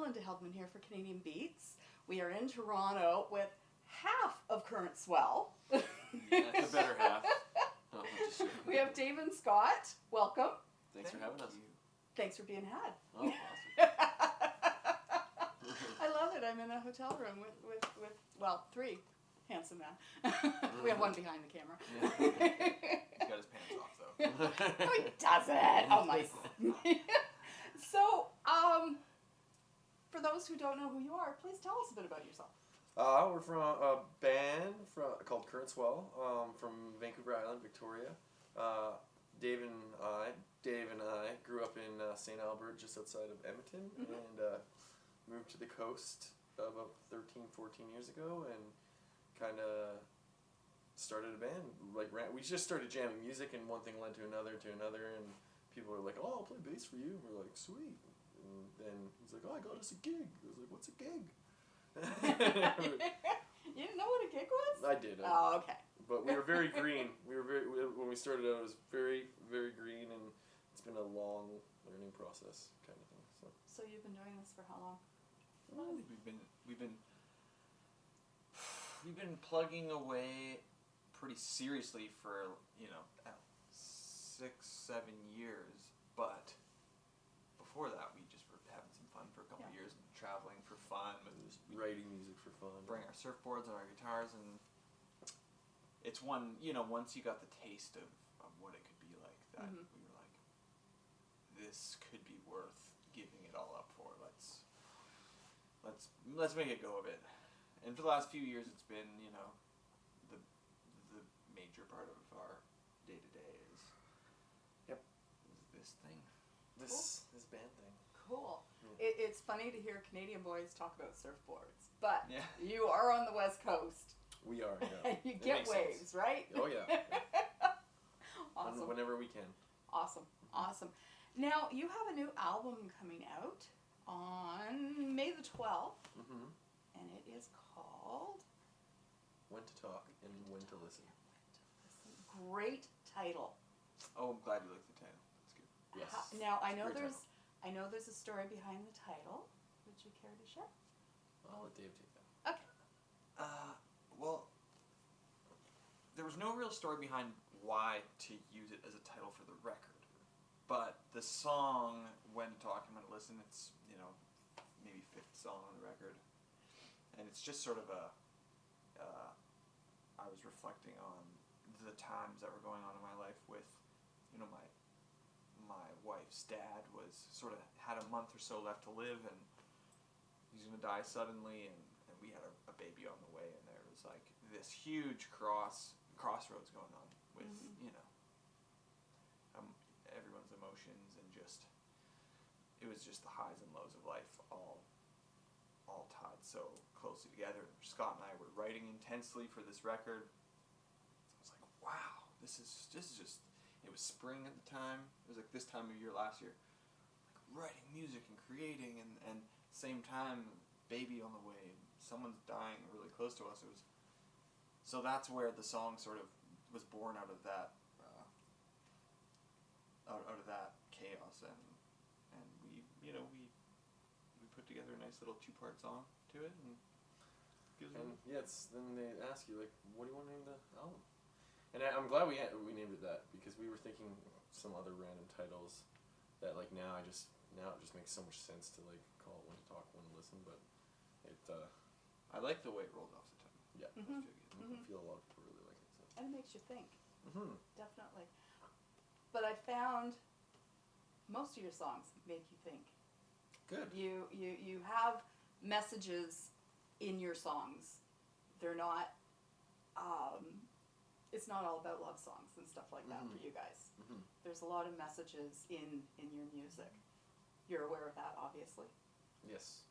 Linda Heldman here for Canadian Beats. We are in Toronto with half of Current Swell. That's the better half. Oh, we have Dave and Scott. Welcome. Thanks for having us. Thanks for being had. Oh, awesome. I love it. I'm in a hotel room with well, three handsome men. We have one behind the camera. Yeah. He's got his pants off, though. No, he doesn't. Oh, my. So, for those who don't know who you are, please tell us a bit about yourself. We're from a band called Current Swell from Vancouver Island, Victoria. Dave and I grew up in St. Albert, just outside of Edmonton, and moved to the coast about 13, 14 years ago, and kind of started a band. We just started jamming music, and one thing led to another, and people were like, "Oh, I'll play bass for you." And we're like, "Sweet." And then he's like, "Oh, I got us a gig." I was like, "What's a gig?" You didn't know what a gig was? I did. Oh, okay. But we were very green. When we started out, it was very, very green, and it's been a long learning process kind of thing. So you've been doing this for how long? Well, we've been plugging away pretty seriously for 6, 7 years, but before that we just were having some fun for a couple of years and traveling for fun, writing music for fun. Bring our surfboards and our guitars, and it's one, once you got the taste of what it could be like, that we were like, this could be worth giving it all up for. Let's make it go a bit. And for the last few years, it's been, the major part of our day-to-day is this thing. This band thing. Cool. Yeah. It's funny to hear Canadian boys talk about surfboards, but Yeah. you are on the West Coast. We are, yeah. And you get waves, sense. right? Oh, yeah. Awesome. Whenever we can. Awesome. Now, you have a new album coming out on May the 12th, and it is called When to Talk and When to Listen. Great title. Oh, I'm glad you like the title. That's good. Yes. Now, I know Great there's a story behind the title. Would you care to share? I'll let Dave take that. Okay. Well, there was no real story behind why to use it as a title for the record, but the song When to Talk and When to Listen, it's maybe 5th song on the record, and it's just sort of I was reflecting on the times that were going on in my life with my wife's dad was sort of had a month or so left to live, and he's going to die suddenly, and we had a baby on the way, and there was like this huge crossroads going on with everyone's emotions, and it was just the highs and lows of life all tied so closely together. Scott and I were writing intensely for this record. I was like, wow, this is just. It was spring at the time. It was like this time of year last year. Like writing music and creating, and same time, baby on the way. Someone's dying really close to us. So that's where the song sort of was born out of that chaos, and we put together a nice little 2-part song to it, then they ask you, like, what do you want to name the album? And I'm glad we named it that, because we were thinking some other random titles that now it just makes so much sense to call it When to Talk, When to Listen, but I like the way it rolled off the tongue. Yeah, I feel a lot of people really like it. So. And it makes you think. Definitely. But I found most of your songs make you think. Good. You have messages in your songs. They're not. It's not all about love songs and stuff like that for you guys. There's a lot of messages in your music. You're aware of that, obviously. Yes.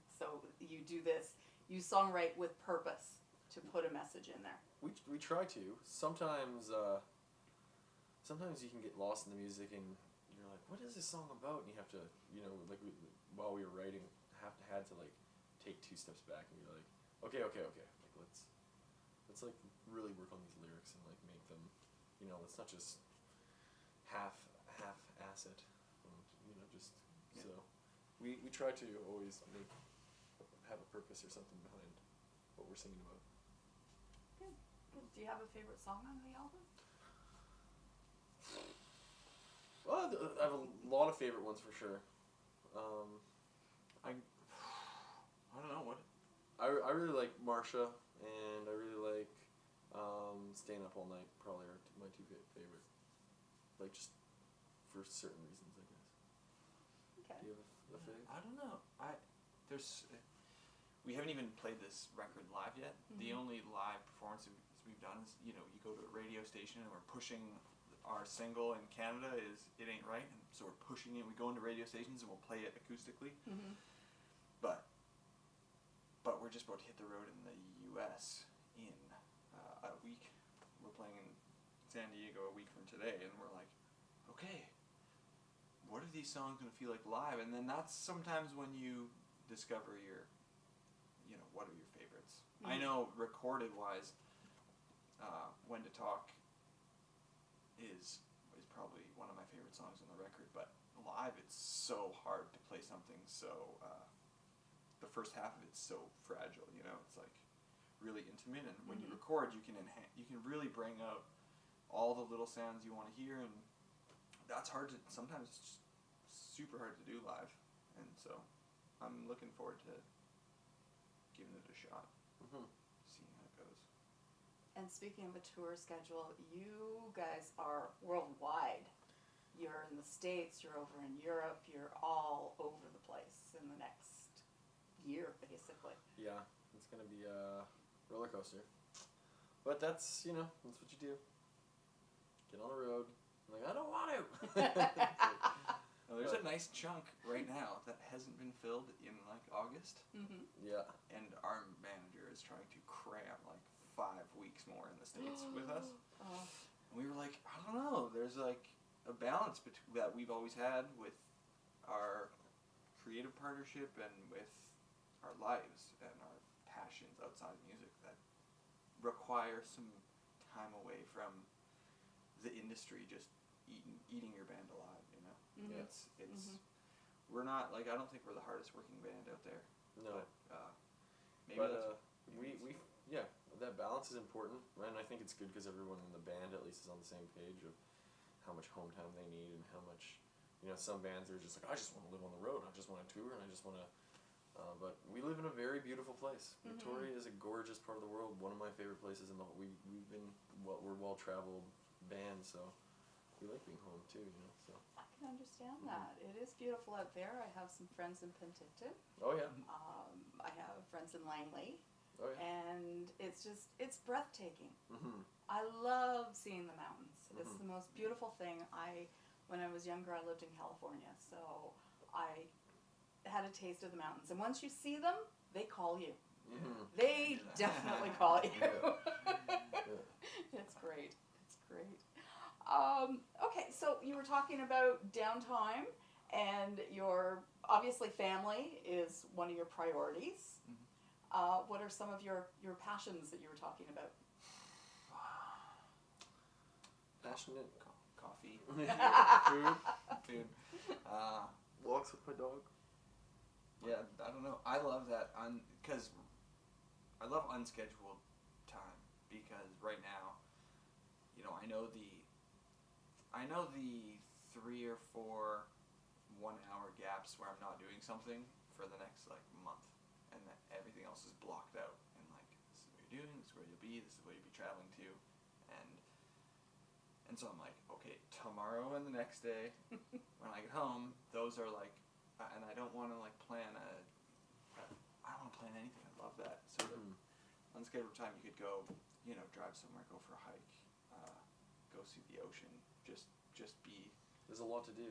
So you do this. You songwrite with purpose to put a message in there. We try to. Sometimes you can get lost in the music and you're like, what is this song about? And you have to, while we were writing, had to take 2 steps back and be like, okay, let's really work on these lyrics and make them, let's not just half-ass it, so we try to always have a purpose or something behind what we're singing about. Good. Do you have a favorite song on the album? Well, I have a lot of favorite ones for sure. I don't know what. I really like Marsha, and I really like Staying Up All Night. Probably are my two favorite. Like just for certain reasons, I guess. Okay. Do you have a favorite? I don't know. We haven't even played this record live yet. The only live performance we've done is, you go to a radio station and we're pushing our single in Canada is It Ain't Right, and so we're pushing it. We go into radio stations and we'll play it acoustically. But we're just about to hit the road in the U.S. in a week. We're playing in San Diego a week from today, and we're like, okay, what are these songs going to feel like live? And then that's sometimes when you discover what are your favorites. I know recorded-wise, When to Talk is probably one of my favorite songs on the record, but live it's so hard to play something so, the first half of it's so fragile, it's like really intimate, and when you record you can really bring out all the little sounds you want to hear, and that's hard to, sometimes it's just super hard to do live, and so I'm looking forward to giving it a shot, seeing how it goes. And speaking of a tour schedule, you guys are worldwide. You're in the States, you're over in Europe, you're all over the place in the next year, basically. Yeah, it's gonna be a roller coaster, but that's that's what you do. Get on the road. I'm like, I don't want to. Well, there's a nice chunk right now that hasn't been filled in like August. Yeah. And our manager is trying to cram like 5 weeks more in the States with us. And we were like, I don't know. There's like a balance that we've always had with our creative partnership and with our lives and our passions outside of music that require some time away from the industry just eating your band alive, It's we're not, like, I don't think we're the hardest working band out there. No. But, that balance is important, and I think it's good because everyone in the band at least is on the same page of how much home time they need and how much, some bands are just like, I just want to live on the road, I just want to tour, and I just want to, but we live in a very beautiful place. Victoria is a gorgeous part of the world, one of my favorite places in the whole, we're well-traveled band, so we like being home too, so. I can understand that. It is beautiful out there. I have some friends in Penticton. Oh yeah. I have friends in Langley. Oh yeah. And it's breathtaking. I love seeing the mountains. It's the most beautiful thing. When I was younger, I lived in California, so I had a taste of the mountains. And once you see them, they call you. They definitely call you. It's great. It's great. Okay, so you were talking about downtime, and obviously family is one of your priorities. What are some of your passions that you were talking about? Passionate. Coffee. Food. Food. Walks with my dog. Yeah, I don't know. I love that because I love unscheduled time, because right now, I know the 3 or 4 1-hour gaps where I'm not doing something for the next month, and that everything else is blocked out, and this is what you're doing, this is where you'll be, this is what you'll be traveling to, and so I'm like, okay, tomorrow and the next day when I get home, those are and I don't want to plan I don't want to plan anything. I love that sort of unscheduled time. You could go, drive somewhere, go for a hike, go see the ocean, just be. There's a lot to do,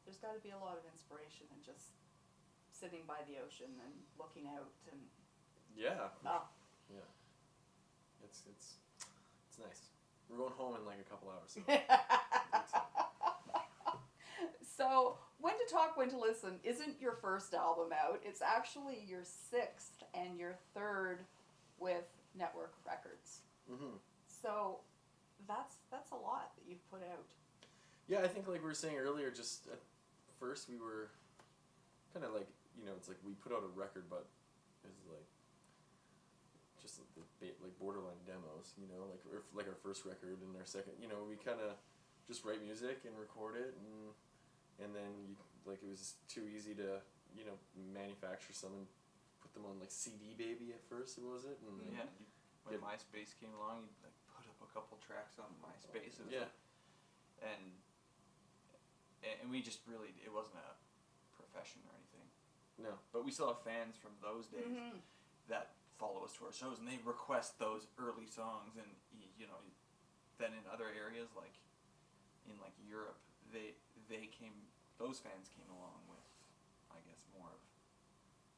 There's got to be a lot of inspiration in just sitting by the ocean and looking out and. Yeah. Oh. Yeah. It's nice. We're going home in a couple hours. So, When to Talk, When to Listen isn't your first album out. It's actually your 6th and your 3rd with Network Records. So, that's a lot that you've put out. Yeah, I think like we were saying earlier, just first we were kind of like, it's like we put out a record, but it was like just like borderline demos, like our first record and our second, we kind of just write music and record it, and then it was too easy to, manufacture some and put them on like CD Baby at first, was it? And when MySpace came along, you like put up a couple tracks on MySpace. And we just really, it wasn't a profession or anything. No. But we still have fans from those days that follow us to our shows, and they request those early songs. And then in other areas like in like Europe, those fans came along with, I guess, more of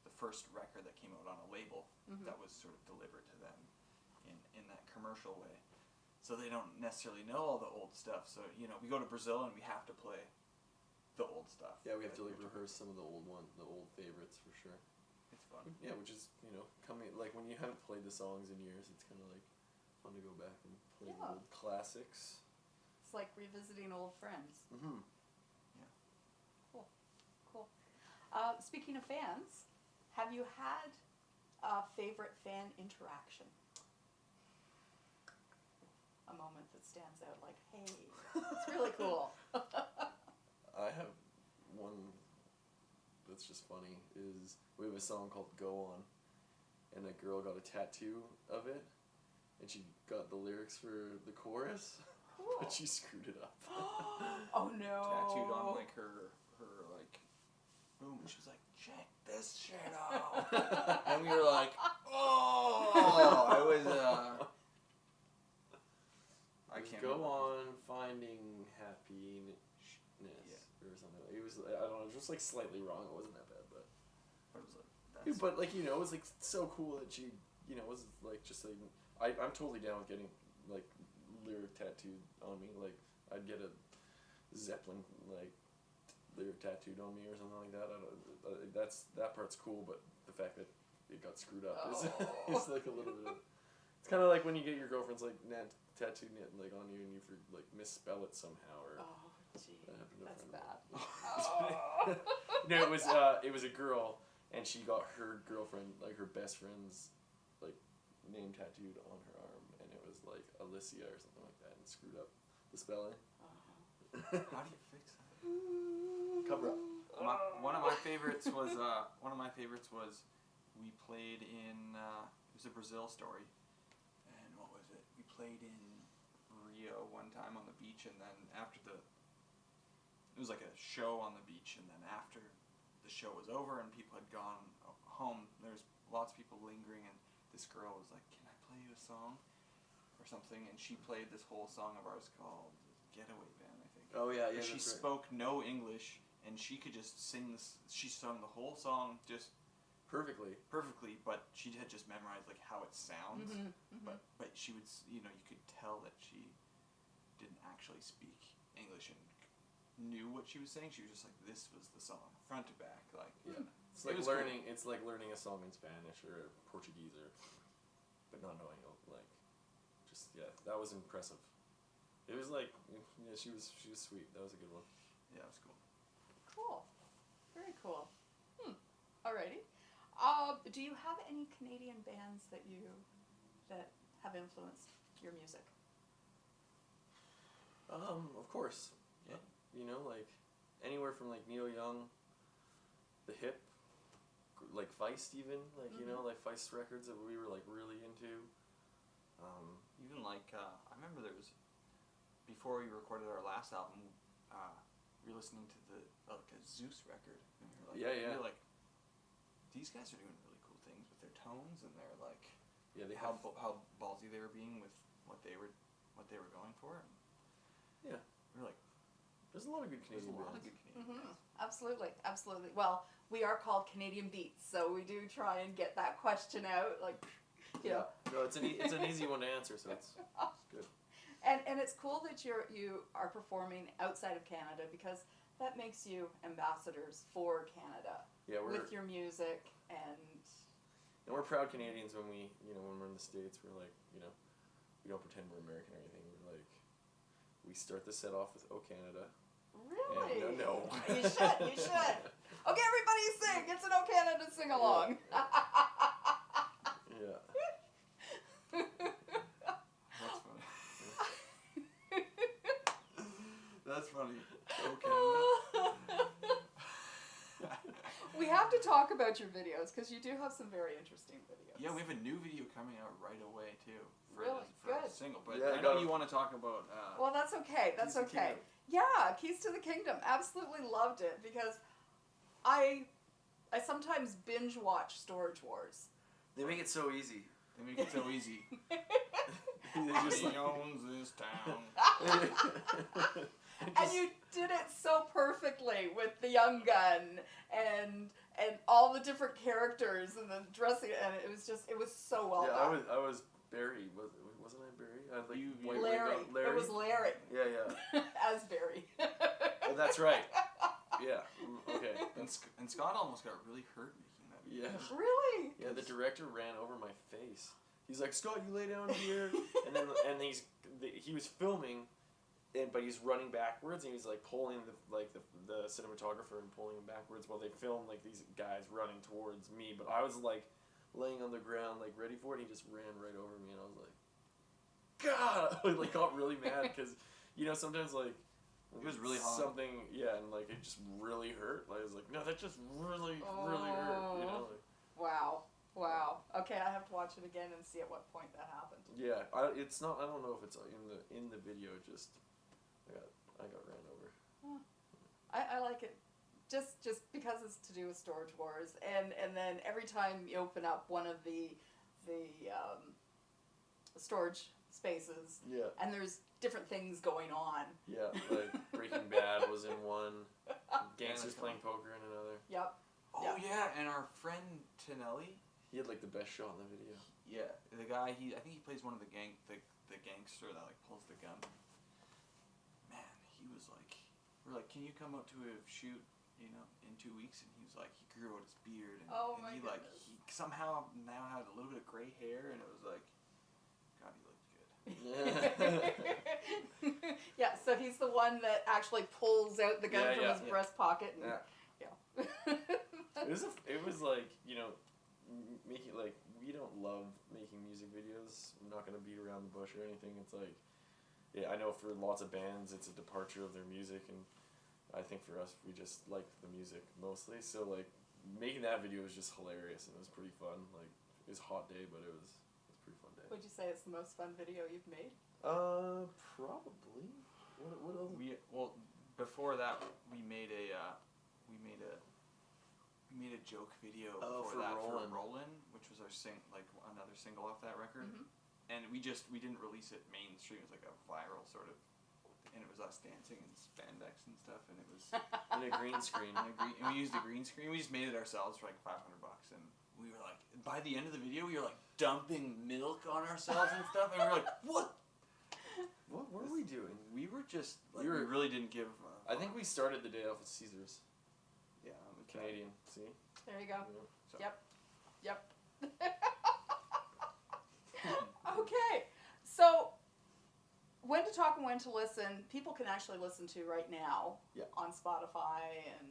the first record that came out on a label that was sort of delivered to them in that commercial way. So they don't necessarily know all the old stuff. So we go to Brazil and we have to play the old stuff. Yeah, we have to rehearse some of the old favorites for sure. It's fun. Yeah, which is coming like when you haven't played the songs in years, it's kind of like fun to go back and play the old classics. It's like revisiting old friends. Mm-hmm. Yeah. Cool. Speaking of fans, have you had a favorite fan interaction? A moment that stands out, like, hey, it's really cool. I have one that's just funny. Is we have a song called "Go On," and a girl got a tattoo of it, and she got the lyrics for the chorus, but she screwed it up. Oh no! Tattooed on like her like boom. She was like, check this shit out, and we were like, oh, I was I can't go remember. on finding happiness or something. It was, I don't know, it was just like slightly wrong. It wasn't that bad, but What was it? but like it was like so cool that she was like just like I'm totally down with getting like lyric tattooed on me. Like I'd get a Zeppelin like lyric tattooed on me or something like that. I don't. That part's cool, but the fact that it got screwed up is like a little bit of. It's kind of like when you get your girlfriend's like tattooed like on you and you like misspell it somehow or. Oh, gee, that's friend. bad. No, it was a girl, and she got her girlfriend, like her best friend's, like name tattooed on her arm, and it was like Alicia or something like that, and screwed up the spelling. How do you fix that? Cover up. One of my favorites was we played in it was a Brazil story, and what was it? We played in Rio one time on the beach, and then it was like a show on the beach, and then after the show was over and people had gone home, there was lots of people lingering, and this girl was like, "Can I play you a song?" or something, and she played this whole song of ours called Getaway Band, I think. Oh yeah, But she spoke no English, and she could just sing this. She sung the whole song just perfectly, but she had just memorized like how it sounds. But she would, you could tell that she didn't actually speak English and knew what she was saying. She was just like, this was the song, front to back, like. Yeah. It's like learning. Cool. It's like learning a song in Spanish or Portuguese, but not knowing like, just that was impressive. It was like, she was sweet. That was a good one. Yeah, it was cool. Cool, very cool. Alrighty. Do you have any Canadian bands that have influenced your music? Of course. Yeah. Like anywhere from like Neil Young, The Hip, like Feist even, like like Feist records that we were like really into. Even like I remember there was, before we recorded our last album, we were listening to a Zeus record, and we were like, we were like, these guys are doing really cool things with their tones and their like, how ballsy they were being with what they were going for. And we were like, there's a lot of good Canadian bands. Absolutely. Well, we are called Canadian Beats, so we do try and get that question out, like. Yeah. No, it's an easy one to answer, so it's good. And it's cool that you are performing outside of Canada, because that makes you ambassadors for Canada. Yeah, with your music and we're proud Canadians when we when we're in the States. We're like we don't pretend we're American or anything. We're like we start the set off with "Oh Canada," Really? Yeah, no. You should. You should. Okay, everybody sing. It's an O Canada sing along. Yeah. That's funny. Okay. We have to talk about your videos because you do have some very interesting videos. Yeah, we have a new video coming out right away too. For Really? for Good. a single, but Yeah, I know you want to talk about. Well, that's okay. That's Keys to the okay. Yeah, Keys to the Kingdom. Absolutely loved it because I sometimes binge watch Storage Wars. They make it so easy. They make it so easy. They just He like, owns this town. And you did it so perfectly with the young gun and all the different characters and the dressing, and it was so well yeah, done. I was Barry. Wasn't I Barry? I had like You- white Larry. wig on. Larry. It was Larry Yeah. as Barry. Oh, that's right. Yeah. Okay. And Scott almost got really hurt making that video. Yeah. Really? Yeah. The director ran over my face. He's like, Scott, you lay down here, and then he was filming. But he's running backwards, and he's like pulling the cinematographer and pulling him backwards while they film like these guys running towards me. But I was like laying on the ground like ready for it. And he just ran right over me, and I was like, God! I like got really mad because sometimes like It was really hot. something and like it just really hurt. Like, I was like, no, that just really hurt. Like, Wow. Okay, I have to watch it again and see at what point that happened. yeah, I don't know if it's in the video. Just I got ran over. I like it just because it's to do with Storage Wars, and then every time you open up one of the storage spaces, Yeah. and there's different things going on. Yeah, like Breaking Bad was in one. Gangsters playing poker in another. Yep. Oh yeah, and our friend Tonelli. He had like the best shot in the video. Yeah, the guy. I think he plays one of the gangster that like pulls the gun. Man, he was like, we're like, can you come out to a shoot, in 2 weeks? And he was like, he grew out his beard, and, he like he somehow now had a little bit of gray hair, and it was like, God, he looked good. Yeah, so he's the one that actually pulls out the gun from his breast pocket. And, It was like, making like, we don't love making music videos. I'm not gonna beat around the bush or anything. It's like, I know for lots of bands it's a departure of their music, and I think for us we just liked the music mostly. So like making that video was just hilarious, and it was pretty fun. Like it was a hot day, but it was a pretty fun day. Would you say it's the most fun video you've made? Probably. What else? Before that we made a joke video for Rollin', which was our another single off that record. Mm-hmm. And we didn't release it mainstream. It was like a viral sort of, and it was us dancing in spandex and stuff, and it was And a green screen. and we used a green screen. We just made it ourselves for like $500, and we were like, by the end of the video, we were like dumping milk on ourselves and stuff, and we were like, what? What were we doing? We were just like, we really didn't give. I think we started the day off at Caesars. Yeah, Canadian. See? There you go. So. Yep. Okay, so when to talk and when to listen, people can actually listen to right now on Spotify, and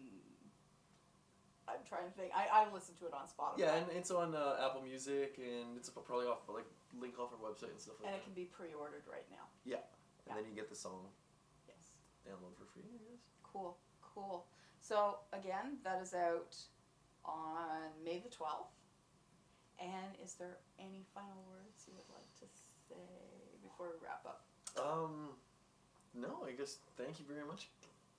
I'm trying to think. I listen to it on Spotify. Yeah, and it's on Apple Music, and it's probably off link off our website and stuff like and that. it can be pre-ordered right now. And then you get the song Yes. download for free, I guess. Cool. So again, that is out on May the 12th. And is there any final words you would like to say before we wrap up? No, I guess thank you very much.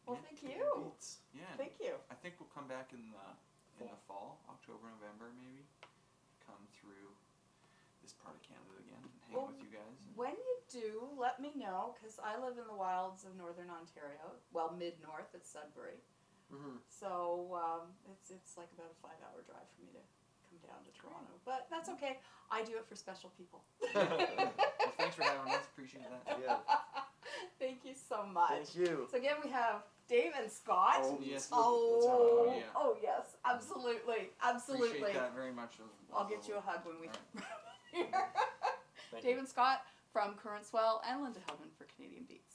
Well, thank you. Beats. Yeah. Thank you. I think we'll come back in the fall, October, November maybe. Come through this part of Canada again and hang with you guys. When you do, let me know, because I live in the wilds of northern Ontario. Well, mid-north, it's Sudbury. Mm-hmm. So it's like about a 5-hour drive for me to come down to Toronto. But that's okay. I do it for special people. Well, thanks for having us. Appreciate that. Yeah. Thank you so much. Thank you. So again, we have Dave and Scott. Oh, yes. Oh, yeah. oh yes, absolutely. Appreciate that very much. I'll get you a hug when we. All Thank Dave you. and Scott from Current Swell and Linda Heldman for Canadian Beats.